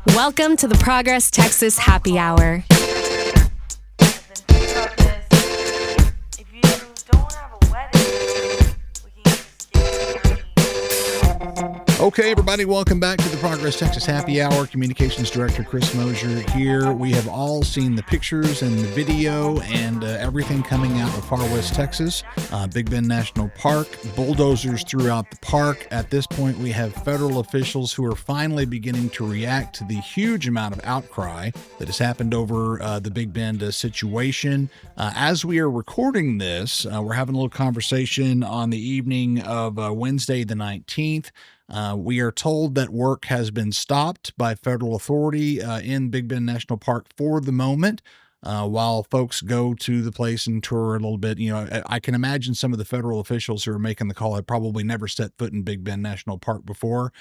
Welcome to the Progress Texas Happy Hour. If you don't have a wedding, we can just Okay, everybody, welcome back to the Progress Texas Happy Hour. Communications Director Chris Mosier here. We have all seen the pictures and the video and everything coming out of far west Texas, Big Bend National Park, bulldozers throughout the park. At this point, we have federal officials who are finally beginning to react to the huge amount of outcry that has happened over the Big Bend situation. As we are recording this, we're having a little conversation on the evening of Wednesday the 19th. We are told that work has been stopped by federal authority in Big Bend National Park for the moment, while folks go to the place and tour a little bit. You know, I can imagine some of the federal officials who are making the call have probably never set foot in Big Bend National Park before.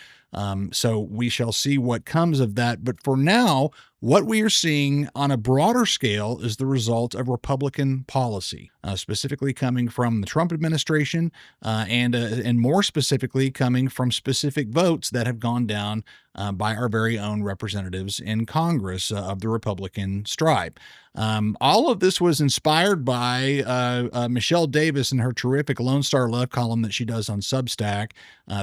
So we shall see what comes of that. But for now, what we are seeing on a broader scale is the result of Republican policy, specifically coming from the Trump administration, and more specifically coming from specific votes that have gone down by our very own representatives in Congress of the Republican stripe. All of this was inspired by Michelle Davis and her terrific Lone Star Left column that she does on Substack.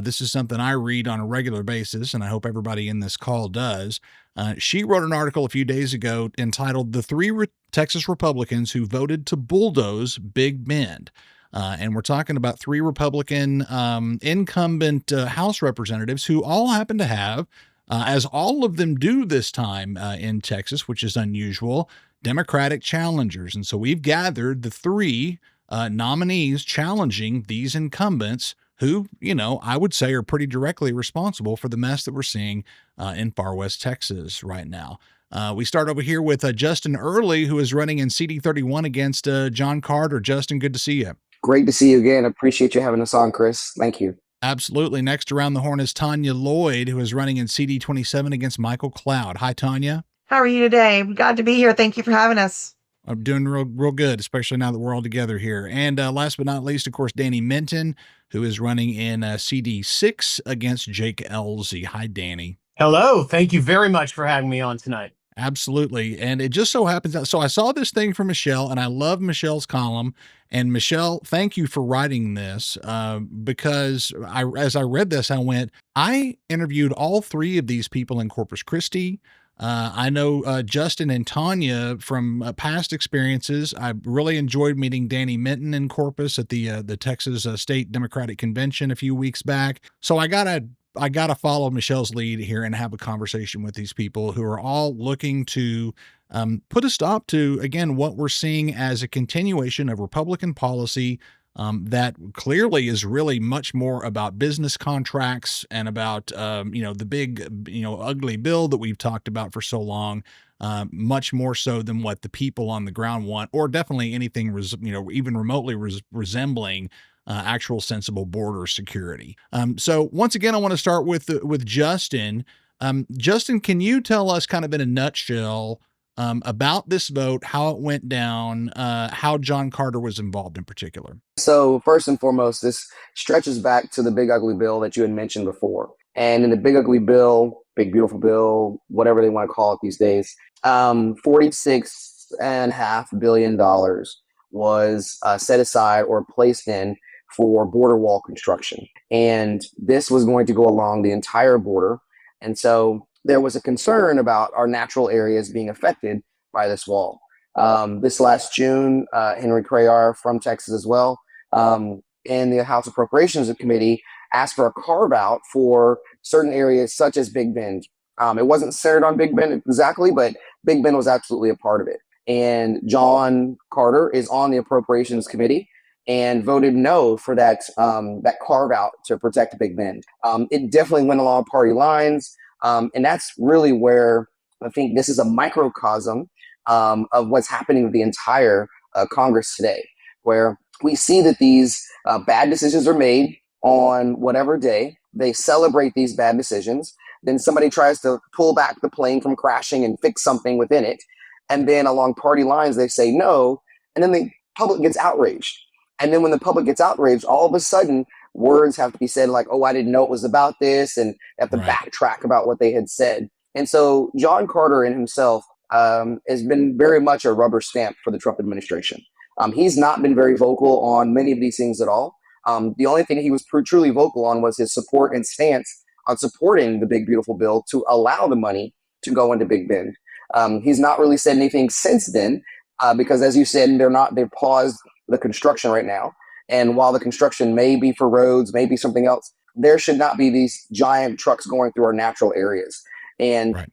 This is something I read on a regular basis, and I hope everybody in this call does. She wrote an article a few days ago entitled "The Three Texas Republicans Who Voted to Bulldoze Big Bend." And we're talking about three Republican incumbent House representatives who all happen to have, as all of them do this time in Texas, which is unusual, Democratic challengers. And so we've gathered the three nominees challenging these incumbents who, you know, I would say are pretty directly responsible for the mess that we're seeing in far west Texas right now. We start over here with Justin Early, who is running in CD 31 against John Carter. Justin, good to see you. Great to see you again. Appreciate you having us on, Chris. Thank you. Absolutely. Next around the horn is Tanya Lloyd, who is running in CD 27 against Michael Cloud. Hi, Tanya. How are you today? Glad to be here. Thank you for having us. I'm doing real good, especially now that we're all together here. And last but not least, of course, Danny Minton, who is running in CD 6 against Jake Ellzey. Hi, Danny. Hello. Thank you very much for having me on tonight. Absolutely. And it just so happens that, so I saw this thing from Michelle, and I love Michelle's column. And Michelle, thank you for writing this, because as I read this, I interviewed all three of these people in Corpus Christi. I know Justin and Tanya from past experiences. I really enjoyed meeting Danny Minton in Corpus at the Texas State Democratic Convention a few weeks back. So I gotta follow Michelle's lead here and have a conversation with these people who are all looking to put a stop to, again, what we're seeing as a continuation of Republican policy that clearly is really much more about business contracts and about, the big, ugly bill that we've talked about for so long, much more so than what the people on the ground want, or definitely anything, even remotely resembling actual sensible border security. So once again, I want to start with Justin. Justin, can you tell us kind of in a nutshell about this vote, how it went down, how John Carter was involved in particular? So first and foremost, this stretches back to the big ugly bill that you had mentioned before. And in the big ugly bill, big beautiful bill, whatever they want to call it these days, $46.5 billion was set aside or placed in for border wall construction. And this was going to go along the entire border. And so there was a concern about our natural areas being affected by this wall. This last June, Henry Cuellar from Texas as well, in the House Appropriations Committee, asked for a carve out for certain areas such as Big Bend. It wasn't centered on Big Bend exactly, but Big Bend was absolutely a part of it. And John Carter is on the Appropriations Committee and voted no for that carve out to protect Big Bend. It definitely went along party lines. And that's really where I think this is a microcosm of what's happening with the entire Congress today, where we see that these bad decisions are made on whatever day. They celebrate these bad decisions. Then somebody tries to pull back the plane from crashing and fix something within it. And then along party lines, they say no. And then the public gets outraged. And then when the public gets outraged, all of a sudden, words have to be said like, oh, I didn't know it was about this, and they have to Right. backtrack about what they had said. And so John Carter in himself has been very much a rubber stamp for the Trump administration. He's not been very vocal on many of these things at all. The only thing he was truly vocal on was his support and stance on supporting the big, beautiful bill to allow the money to go into Big Bend. He's not really said anything since then because, as you said, they've paused the construction right now. And while the construction may be for roads, maybe something else, there should not be these giant trucks going through our natural areas. And Right.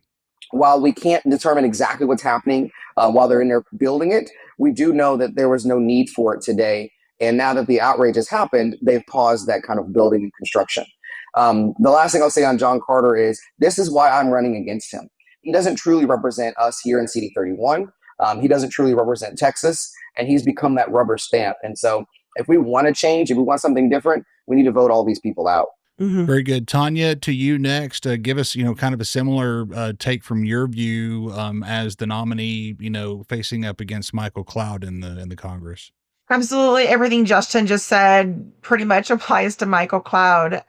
while we can't determine exactly what's happening while they're in there building it, we do know that there was no need for it today. And now that the outrage has happened, they've paused that kind of building and construction. The last thing I'll say on John Carter is this is why I'm running against him. He doesn't truly represent us here in CD 31. He doesn't truly represent Texas, and he's become that rubber stamp. And so if we want to change, if we want something different, we need to vote all these people out. Very good. Tanya, to you next. Give us, kind of a similar take from your view as the nominee, facing up against Michael Cloud in the Congress. Absolutely. Everything Justin just said pretty much applies to Michael Cloud.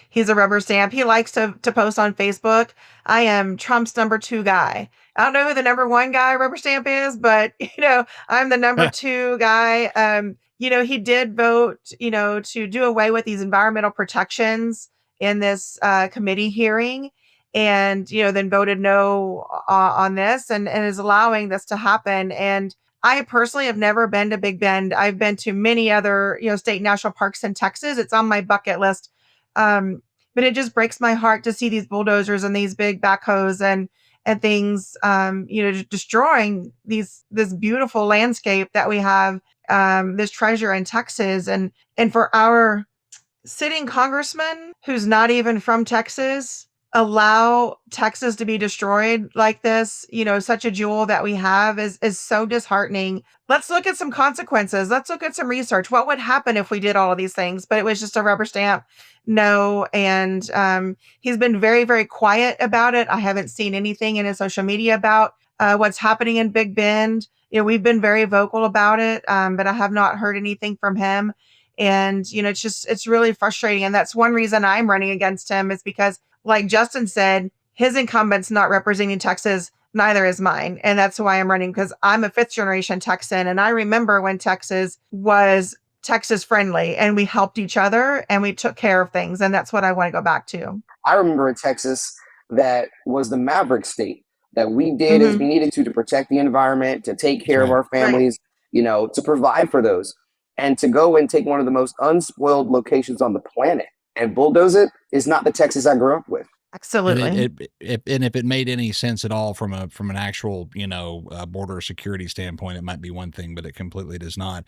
He's a rubber stamp. He likes to post on Facebook, I am Trump's number 2 guy. I don't know who the number 1 guy rubber stamp is, but, I'm the number 2 guy. He did vote, to do away with these environmental protections in this committee hearing and, then voted no on this and is allowing this to happen. And I personally have never been to Big Bend. I've been to many other, state national parks in Texas. It's on my bucket list. But it just breaks my heart to see these bulldozers and these big backhoes and things, destroying this beautiful landscape that we have, this treasure in Texas. And for our sitting congressman who's not even from Texas, allow Texas to be destroyed like this, such a jewel that we have is so disheartening. Let's look at some consequences. Let's look at some research. What would happen if we did all of these things? But it was just a rubber stamp. No. And he's been very, very quiet about it. I haven't seen anything in his social media about what's happening in Big Bend. We've been very vocal about it, but I have not heard anything from him. And, it's really frustrating. And that's one reason I'm running against him is because, like Justin said, his incumbent's not representing Texas, neither is mine. And that's why I'm running, because I'm a 5th generation Texan. And I remember when Texas was Texas friendly and we helped each other and we took care of things. And that's what I want to go back to. I remember a Texas that was the maverick state that we did as we needed to protect the environment, to take care of our families, to provide for those. And to go and take one of the most unspoiled locations on the planet and bulldoze it is not the Texas I grew up with. Absolutely. And if it made any sense at all from an actual, border security standpoint, it might be one thing, but it completely does not.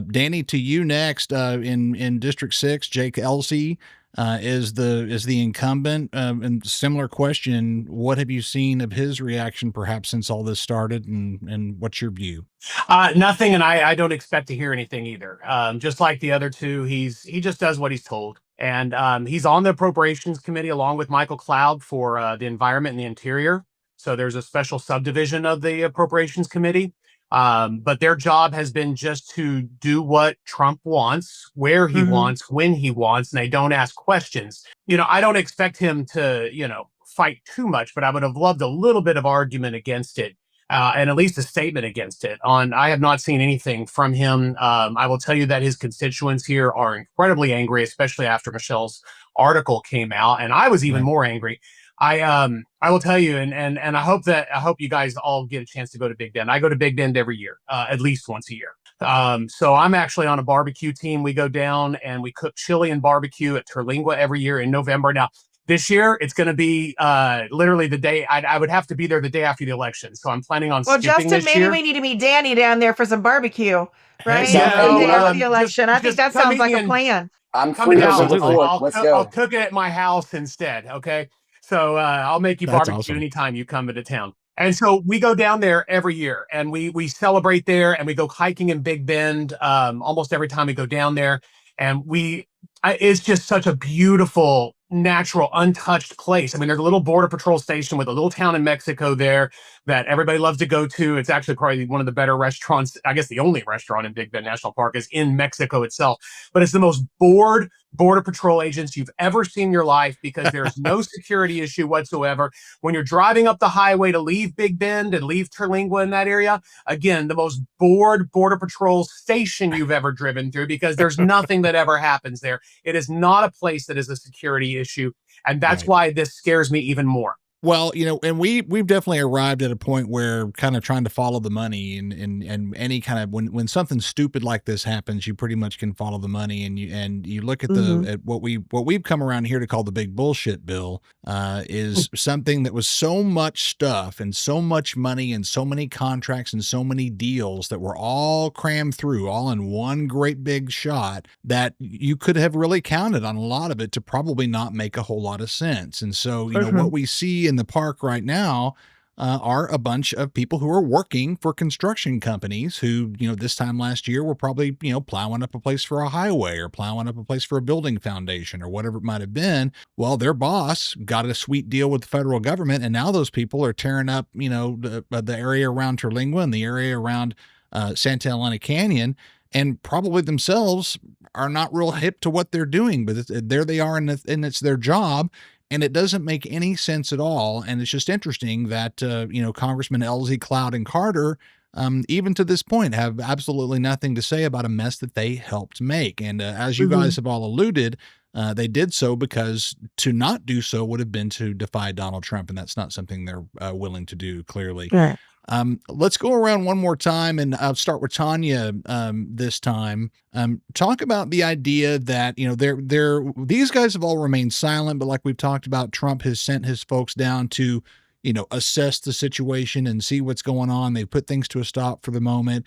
Danny, to you next. In District 6, Jake Ellzey is the incumbent. And similar question: what have you seen of his reaction, perhaps since all this started, and what's your view? Nothing, and I don't expect to hear anything either. Just like the other two, he just does what he's told. And he's on the Appropriations Committee along with Michael Cloud for the Environment and the Interior. So there's a special subdivision of the Appropriations Committee. But their job has been just to do what Trump wants, where he wants, when he wants, and they don't ask questions. I don't expect him to, fight too much, but I would have loved a little bit of argument against it. And at least a statement against it. I have not seen anything from him. I will tell you that his constituents here are incredibly angry, especially after Michelle's article came out, and I was even more angry. I will tell you, and I hope you guys all get a chance to go to Big Bend. I go to Big Bend every year, at least once a year. So I'm actually on a barbecue team. We go down and we cook chili and barbecue at Terlingua every year in November. Now, this year, it's going to be literally the day. I would have to be there the day after the election. So I'm planning on skipping Justin, this maybe year. we need to meet Danny down there for some barbecue, right? Yeah, The day after the election. I think that sounds like a plan. I'm Coming free down. November 4th. Let's go. I'll cook it at my house instead. Okay. So I'll make you That's barbecue awesome. anytime you come into town. And so we go down there every year and we celebrate there and we go hiking in Big Bend almost every time we go down there. And it's just such a beautiful, natural, untouched place. I mean, there's a little border patrol station with a little town in Mexico there that everybody loves to go to. It's actually probably one of the better restaurants. I guess the only restaurant in Big Bend National Park is in Mexico itself. But it's the most bored, Border Patrol agents you've ever seen in your life, because there's no security issue whatsoever. When you're driving up the highway to leave Big Bend and leave Terlingua in that area, again, the most bored Border Patrol station you've ever driven through, because there's nothing that ever happens there. It is not a place that is a security issue. And that's Right. why this scares me even more. Well, and we've definitely arrived at a point where kind of trying to follow the money, and any kind of when something stupid like this happens, you pretty much can follow the money, and you look at at what we've come around here to call the big bullshit bill, is something that was so much stuff and so much money and so many contracts and so many deals that were all crammed through all in one great big shot, that you could have really counted on a lot of it to probably not make a whole lot of sense. And so, what we see in the park right now are a bunch of people who are working for construction companies who, this time last year were probably, plowing up a place for a highway or plowing up a place for a building foundation or whatever it might have been. Well, their boss got a sweet deal with the federal government, and now those people are tearing up, the area around Terlingua and the area around Santa Elena Canyon, and probably themselves are not real hip to what they're doing, but there they are, and it's their job. And it doesn't make any sense at all. And it's just interesting that, Congressman Ellzey, Cloud, and Carter, even to this point, have absolutely nothing to say about a mess that they helped make. And as you guys have all alluded, they did so because to not do so would have been to defy Donald Trump. And that's not something they're willing to do, clearly. Right. Let's go around one more time, and I'll start with Tanya this time. Talk about the idea that, these guys have all remained silent, but like we've talked about, Trump has sent his folks down to, assess the situation and see what's going on. They put things to a stop for the moment.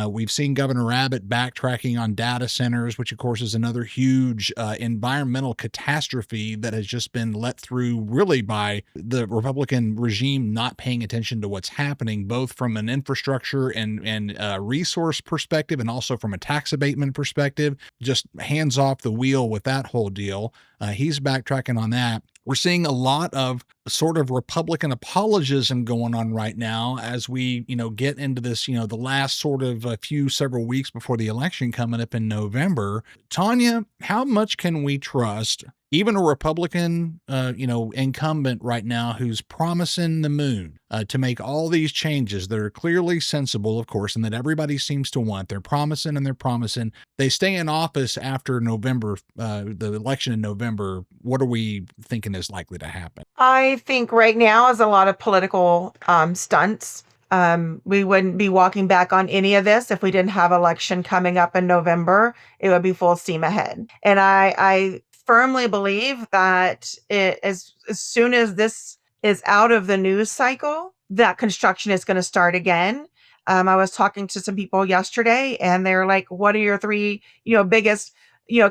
We've seen Governor Abbott backtracking on data centers, which of course is another huge environmental catastrophe that has just been let through really by the Republican regime not paying attention to what's happening, both from an infrastructure and resource perspective and also from a tax abatement perspective. Just hands off the wheel with that whole deal. He's backtracking on that. We're seeing a lot of sort of Republican apologism going on right now as we, get into this, the last sort of several weeks before the election coming up in November. Tanya, how much can we trust even a Republican, incumbent right now who's promising the moon to make all these changes that are clearly sensible, of course, and that everybody seems to want? They're promising and they're promising. They stay in office after November, the election in November. What are we thinking is likely to happen? I think right now is a lot of political stunts. We wouldn't be walking back on any of this if we didn't have election coming up in November. It would be full steam ahead. And I firmly believe that as soon as this is out of the news cycle, that construction is going to start again. I was talking to some people yesterday, and they're like, "What are your three, biggest,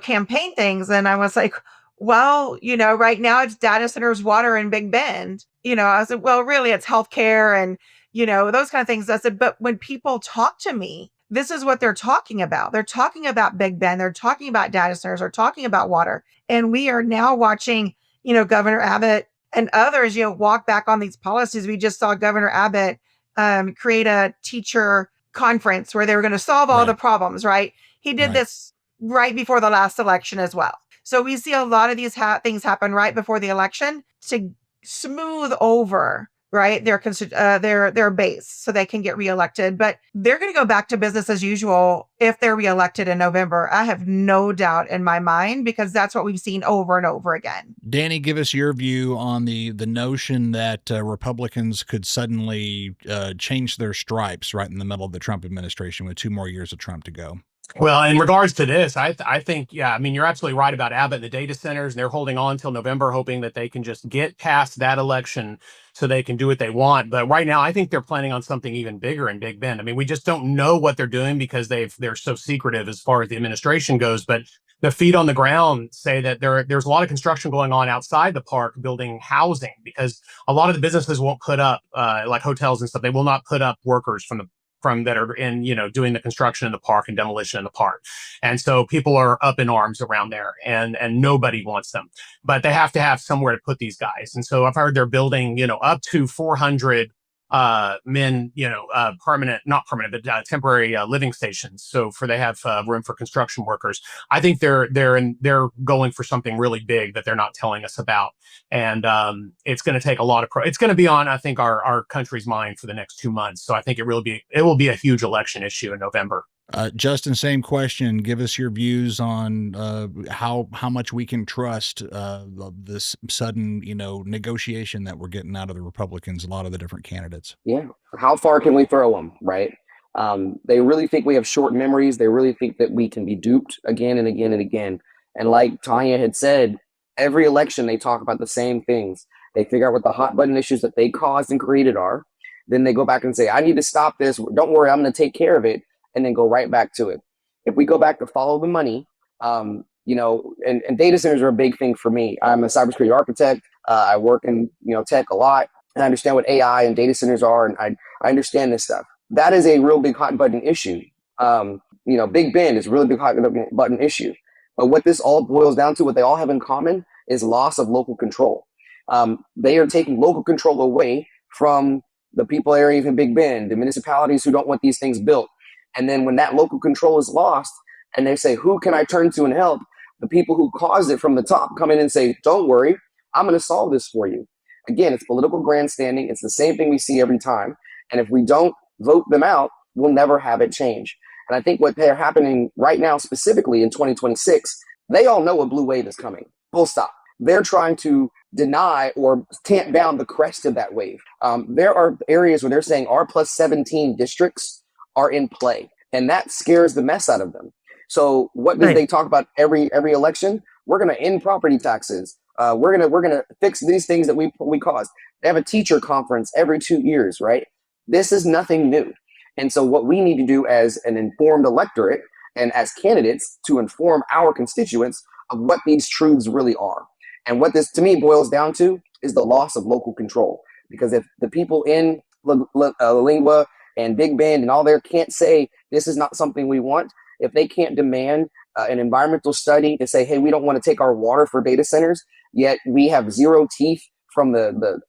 campaign things?" And I was like, "Well, right now it's data centers, water, and Big Bend." I said, "Well, really, it's healthcare and those kind of things." I said, "But when people talk to me, this is what they're talking about. They're talking about Big Bend. They're talking about data centers. They're talking about water." And we are now watching, Governor Abbott and others, walk back on these policies. We just saw Governor Abbott create a teacher conference where they were going to solve all the problems, right? He did this right before the last election as well. So we see a lot of these things happen right before the election to smooth over, right, their base so they can get reelected. But they're going to go back to business as usual if they're reelected in November. I have no doubt in my mind, because that's what we've seen over and over again. Danny, give us your view on the notion that Republicans could suddenly change their stripes right in the middle of the Trump administration with 2 more years of Trump to go. Well, in regards to this, I think, you're absolutely right about Abbott and the data centers. And they're holding on until November, hoping that they can just get past that election so they can do what they want. But right now, I think they're planning on something even bigger in Big Bend. I mean, we just don't know what they're doing because they're so secretive as far as the administration goes. But the feet on the ground say that there's a lot of construction going on outside the park, building housing, because a lot of the businesses won't put up, like hotels and stuff. They will not put up workers from that are in, doing the construction in the park and demolition in the park. And so people are up in arms around there, and nobody wants them, but they have to have somewhere to put these guys. And so I've heard they're building, up to 400 not permanent, but temporary living stations. So they have room for construction workers. I think they're going for something really big that they're not telling us about, and it's going to take a lot of it's going to be on, I think, our country's mind for the next 2 months. So I think it will be a huge election issue in November. Justin, same question. Give us your views on how much we can trust this sudden, negotiation that we're getting out of the Republicans, a lot of the different candidates. Yeah. How far can we throw them, right? They really think we have short memories. They really think that we can be duped again and again and again. And like Tanya had said, every election they talk about the same things. They figure out what the hot button issues that they caused and created are. Then they go back and say, I need to stop this. Don't worry, I'm going to take care of it. And then go right back to it. If we go back to follow the money, and data centers are a big thing for me. I'm a cybersecurity architect. I work in tech a lot, and I understand what AI and data centers are, and I understand this stuff. That is a real big hot button issue. Big Ben is a really big hot button issue. But what this all boils down to, what they all have in common, is loss of local control. They are taking local control away from the people areas in Big Ben, the municipalities who don't want these things built. And then when that local control is lost and they say, who can I turn to and help? The people who caused it from the top come in and say, don't worry, I'm going to solve this for you. Again, it's political grandstanding. It's the same thing we see every time. And if we don't vote them out, we'll never have it change. And I think what they're happening right now, specifically in 2026, they all know a blue wave is coming. Full stop. They're trying to deny or tamp down the crest of that wave. There are areas where they're saying R plus 17 districts are in play, and that scares the mess out of them. So what do they talk about every election? We're going to end property taxes. We're gonna fix these things that we caused. They have a teacher conference every 2 years, right? This is nothing new. And so what we need to do as an informed electorate and as candidates to inform our constituents of what these truths really are. And what this to me boils down to is the loss of local control. Because if the people in Lingua and Big Bend and all there can't say this is not something we want, if they can't demand an environmental study to say, hey, we don't want to take our water for data centers, yet we have zero teeth from the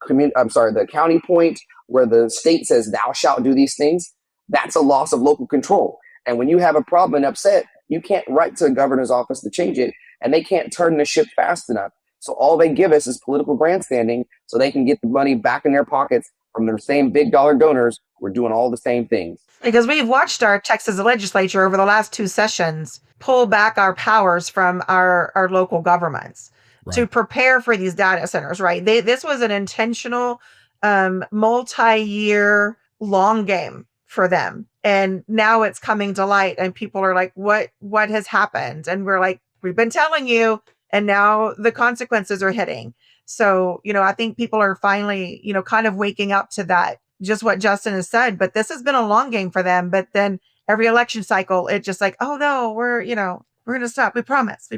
county point where the state says thou shalt do these things, that's a loss of local control. And when you have a problem and upset, you can't write to the governor's office to change it, and they can't turn the ship fast enough. So all they give us is political grandstanding so they can get the money back in their pockets from their same big dollar donors. We're doing all the same things. Because we've watched our Texas legislature over the last 2 sessions pull back our powers from our local governments to prepare for these data centers, right? This was an intentional, multi-year, long game for them. And now it's coming to light and people are like, what has happened? And we're like, we've been telling you, and now the consequences are hitting. So, I think people are finally, kind of waking up to that, just what Justin has said. But this has been a long game for them. But then every election cycle, it's just like, oh no, we're going to stop. We promise.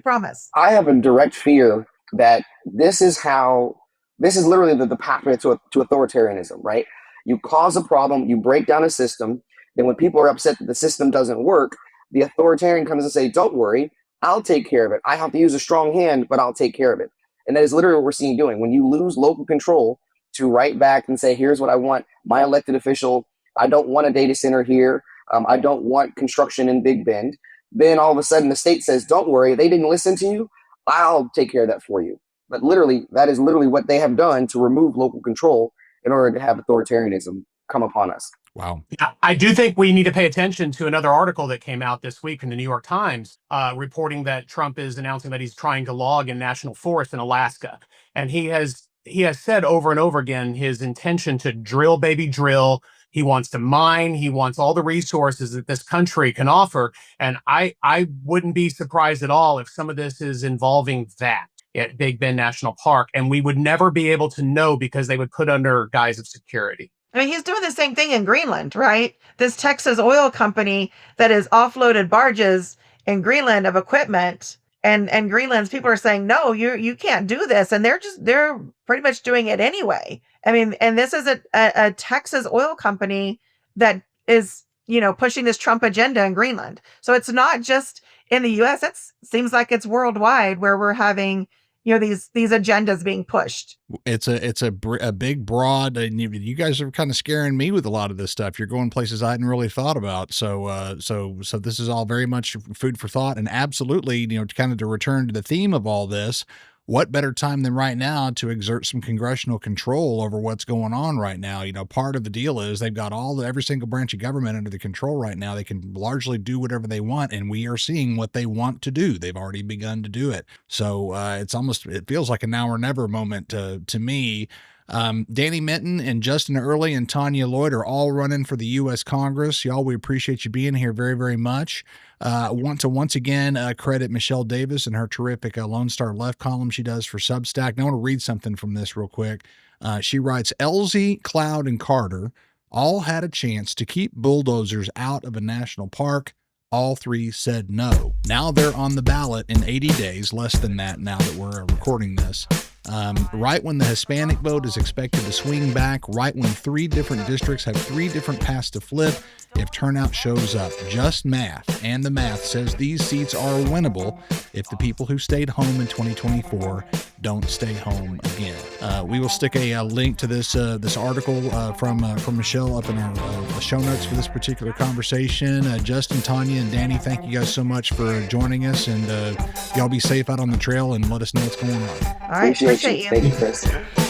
I have a direct fear that this is literally the pathway to authoritarianism, right? You cause a problem, you break down a system. Then when people are upset that the system doesn't work, the authoritarian comes and say, don't worry, I'll take care of it. I have to use a strong hand, but I'll take care of it. And that is literally what we're seeing doing. When you lose local control to write back and say, here's what I want, my elected official, I don't want a data center here. I don't want construction in Big Bend. Then all of a sudden the state says, don't worry, they didn't listen to you. I'll take care of that for you. But literally, that is literally what they have done to remove local control in order to have authoritarianism come upon us. Wow. Yeah, I do think we need to pay attention to another article that came out this week in the New York Times, reporting that Trump is announcing that he's trying to log in national forests in Alaska. And he has said over and over again his intention to drill, baby, drill. He wants to mine. He wants all the resources that this country can offer. And I wouldn't be surprised at all if some of this is involving that at Big Bend National Park. And we would never be able to know because they would put under guise of security. I mean, he's doing the same thing in Greenland, right? This Texas oil company that has offloaded barges in Greenland of equipment, and Greenland's people are saying, no, you can't do this. And they're pretty much doing it anyway. I mean, and this is a Texas oil company that is, pushing this Trump agenda in Greenland. So it's not just in the US, it seems like it's worldwide where we're having, these agendas being pushed. It's a big, broad, and you guys are kind of scaring me with a lot of this stuff. You're going places I hadn't really thought about. So this is all very much food for thought, and absolutely, kind of to return to the theme of all this. What better time than right now to exert some congressional control over what's going on right now? Part of the deal is they've got every single branch of government under the control right now. They can largely do whatever they want, and we are seeing what they want to do. They've already begun to do it. So it feels like a now or never moment to me. Danny Minton and Justin Early and Tanya Lloyd are all running for the U.S. Congress. Y'all, we appreciate you being here very, very much. I want to once again credit Michelle Davis and her terrific Lone Star Left column she does for Substack. And I want to read something from this real quick. She writes, Ellzey, Cloud, and Carter all had a chance to keep bulldozers out of a national park. All three said no. Now they're on the ballot in 80 days, less than that now that we're recording this. Right when the Hispanic vote is expected to swing back, right when 3 different districts have 3 different paths to flip, if turnout shows up. Just math, and the math says these seats are winnable if the people who stayed home in 2024 don't stay home again. We will stick a link to this article from Michelle up in our show notes for this particular conversation. Justin, Tanya, and Danny, thank you guys so much for joining us, and y'all be safe out on the trail and let us know what's going on. All right, appreciate you. Thank you, Chris.